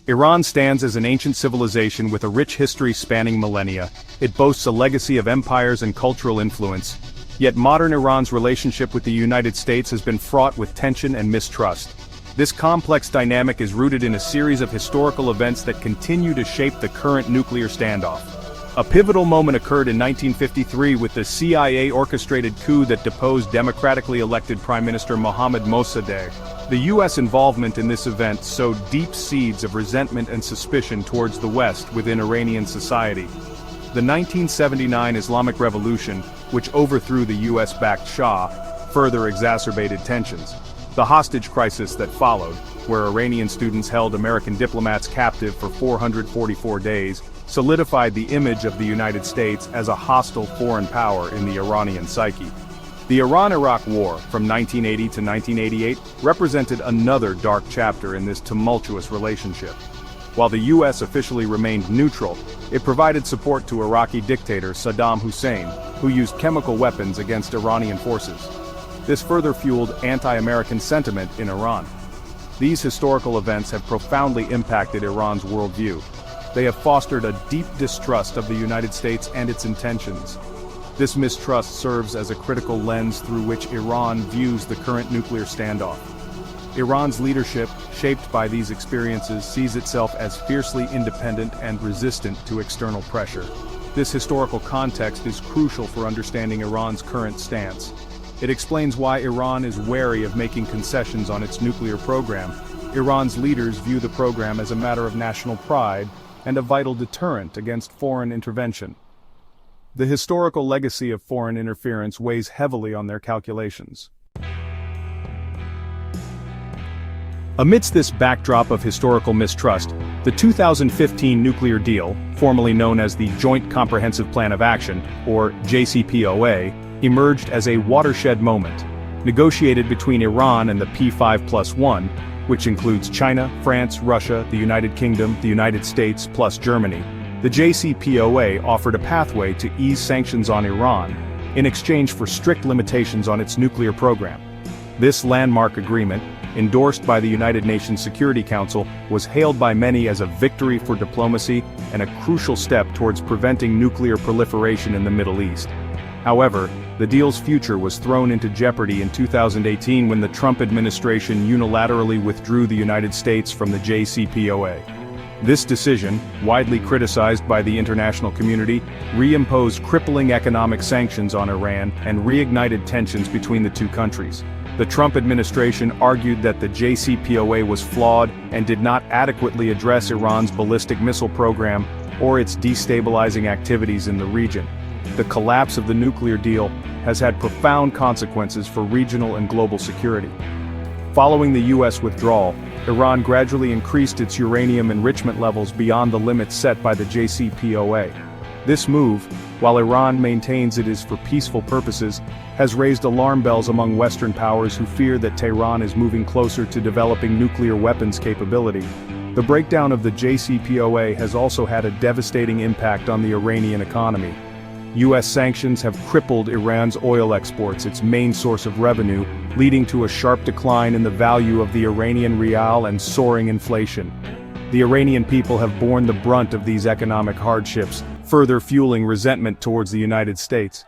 Iran stands as an ancient civilization with a rich history spanning millennia. It boasts a legacy of empires and cultural influence. Yet modern Iran's relationship with the United States has been fraught with tension and mistrust. This complex dynamic is rooted in a series of historical events that continue to shape the current nuclear standoff. A pivotal moment occurred in 1953 with the CIA-orchestrated coup that deposed democratically elected Prime Minister Mohammad Mossadegh. The U.S. involvement in this event sowed deep seeds of resentment and suspicion towards the West within Iranian society. The 1979 Islamic Revolution, which overthrew the U.S.-backed Shah, further exacerbated tensions. The hostage crisis that followed, where Iranian students held American diplomats captive for 444 days, solidified the image of the United States as a hostile foreign power in the Iranian psyche. The Iran-Iraq War, from 1980 to 1988, represented another dark chapter in this tumultuous relationship. While the U.S. officially remained neutral, it provided support to Iraqi dictator Saddam Hussein, who used chemical weapons against Iranian forces. This further fueled anti-American sentiment in Iran. These historical events have profoundly impacted Iran's worldview. They have fostered a deep distrust of the United States and its intentions. This mistrust serves as a critical lens through which Iran views the current nuclear standoff. Iran's leadership, shaped by these experiences, sees itself as fiercely independent and resistant to external pressure. This historical context is crucial for understanding Iran's current stance. It explains why Iran is wary of making concessions on its nuclear program. Iran's leaders view the program as a matter of national pride and a vital deterrent against foreign intervention. The historical legacy of foreign interference weighs heavily on their calculations. Amidst this backdrop of historical mistrust, the 2015 nuclear deal, formerly known as the Joint Comprehensive Plan of Action, or JCPOA, emerged as a watershed moment. Negotiated between Iran and the P5+1, which includes China, France, Russia, the United Kingdom, the United States, plus Germany, the JCPOA offered a pathway to ease sanctions on Iran, in exchange for strict limitations on its nuclear program. This landmark agreement, endorsed by the United Nations Security Council, was hailed by many as a victory for diplomacy and a crucial step towards preventing nuclear proliferation in the Middle East. However, the deal's future was thrown into jeopardy in 2018 when the Trump administration unilaterally withdrew the United States from the JCPOA. This decision, widely criticized by the international community, reimposed crippling economic sanctions on Iran and reignited tensions between the two countries. The Trump administration argued that the JCPOA was flawed and did not adequately address Iran's ballistic missile program or its destabilizing activities in the region. The collapse of the nuclear deal has had profound consequences for regional and global security. Following the U.S. withdrawal, Iran gradually increased its uranium enrichment levels beyond the limits set by the JCPOA. This move, while Iran maintains it is for peaceful purposes, has raised alarm bells among Western powers who fear that Tehran is moving closer to developing nuclear weapons capability. The breakdown of the JCPOA has also had a devastating impact on the Iranian economy. U.S. sanctions have crippled Iran's oil exports, its main source of revenue, leading to a sharp decline in the value of the Iranian rial and soaring inflation. The Iranian people have borne the brunt of these economic hardships, further fueling resentment towards the United States.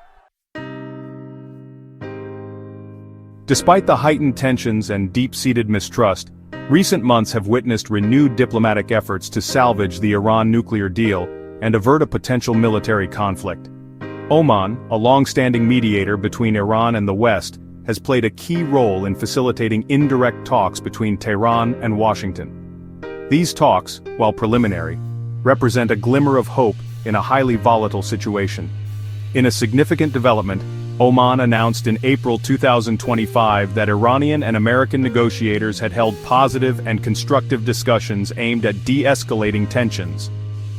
Despite the heightened tensions and deep-seated mistrust, recent months have witnessed renewed diplomatic efforts to salvage the Iran nuclear deal and avert a potential military conflict. Oman, a long-standing mediator between Iran and the West, has played a key role in facilitating indirect talks between Tehran and Washington. These talks, while preliminary, represent a glimmer of hope in a highly volatile situation. In a significant development, Oman announced in April 2025 that Iranian and American negotiators had held positive and constructive discussions aimed at de-escalating tensions.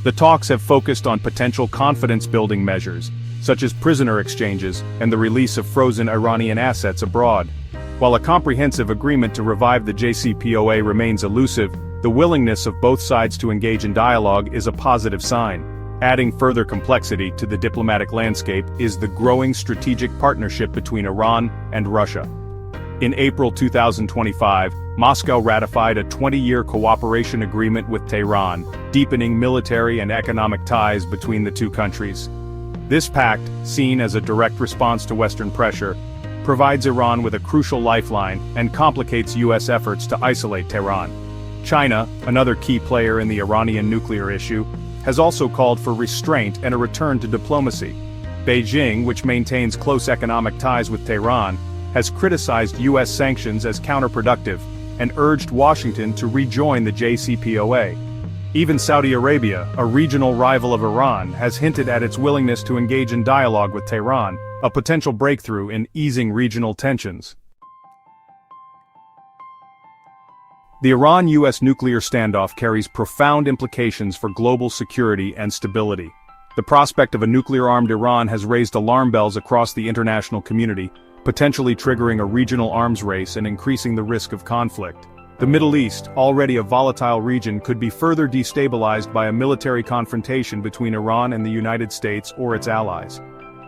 The talks have focused on potential confidence-building measures, such as prisoner exchanges and the release of frozen Iranian assets abroad. While a comprehensive agreement to revive the JCPOA remains elusive, the willingness of both sides to engage in dialogue is a positive sign. Adding further complexity to the diplomatic landscape is the growing strategic partnership between Iran and Russia. In April 2025, Moscow ratified a 20-year cooperation agreement with Tehran, deepening military and economic ties between the two countries. This pact, seen as a direct response to Western pressure, provides Iran with a crucial lifeline and complicates U.S. efforts to isolate Tehran. China, another key player in the Iranian nuclear issue, has also called for restraint and a return to diplomacy. Beijing, which maintains close economic ties with Tehran, has criticized U.S. sanctions as counterproductive and urged Washington to rejoin the JCPOA. Even Saudi Arabia, a regional rival of Iran, has hinted at its willingness to engage in dialogue with Tehran, a potential breakthrough in easing regional tensions. The Iran-US nuclear standoff carries profound implications for global security and stability. The prospect of a nuclear-armed Iran has raised alarm bells across the international community, potentially triggering a regional arms race and increasing the risk of conflict. The Middle East, already a volatile region, could be further destabilized by a military confrontation between Iran and the United States or its allies.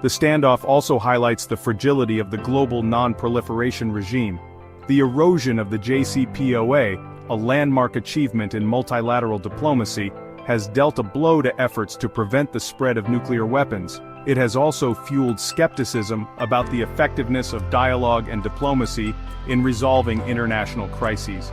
The standoff also highlights the fragility of the global non-proliferation regime. The erosion of the JCPOA, a landmark achievement in multilateral diplomacy, has dealt a blow to efforts to prevent the spread of nuclear weapons. It has also fueled skepticism about the effectiveness of dialogue and diplomacy in resolving international crises.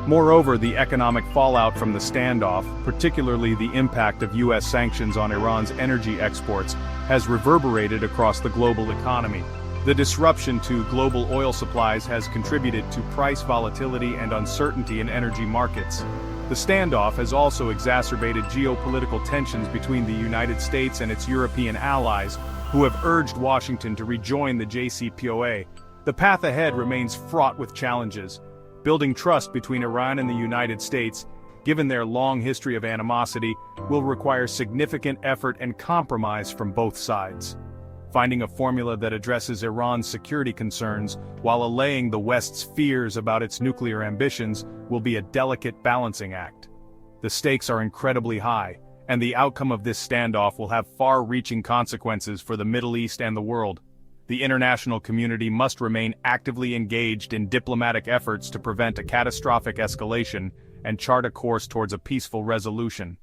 Moreover, the economic fallout from the standoff, particularly the impact of U.S. sanctions on Iran's energy exports, has reverberated across the global economy. The disruption to global oil supplies has contributed to price volatility and uncertainty in energy markets. The standoff has also exacerbated geopolitical tensions between the United States and its European allies, who have urged Washington to rejoin the JCPOA. The path ahead remains fraught with challenges. Building trust between Iran and the United States, given their long history of animosity, will require significant effort and compromise from both sides. Finding a formula that addresses Iran's security concerns while allaying the West's fears about its nuclear ambitions will be a delicate balancing act. The stakes are incredibly high, and the outcome of this standoff will have far-reaching consequences for the Middle East and the world. The international community must remain actively engaged in diplomatic efforts to prevent a catastrophic escalation and chart a course towards a peaceful resolution.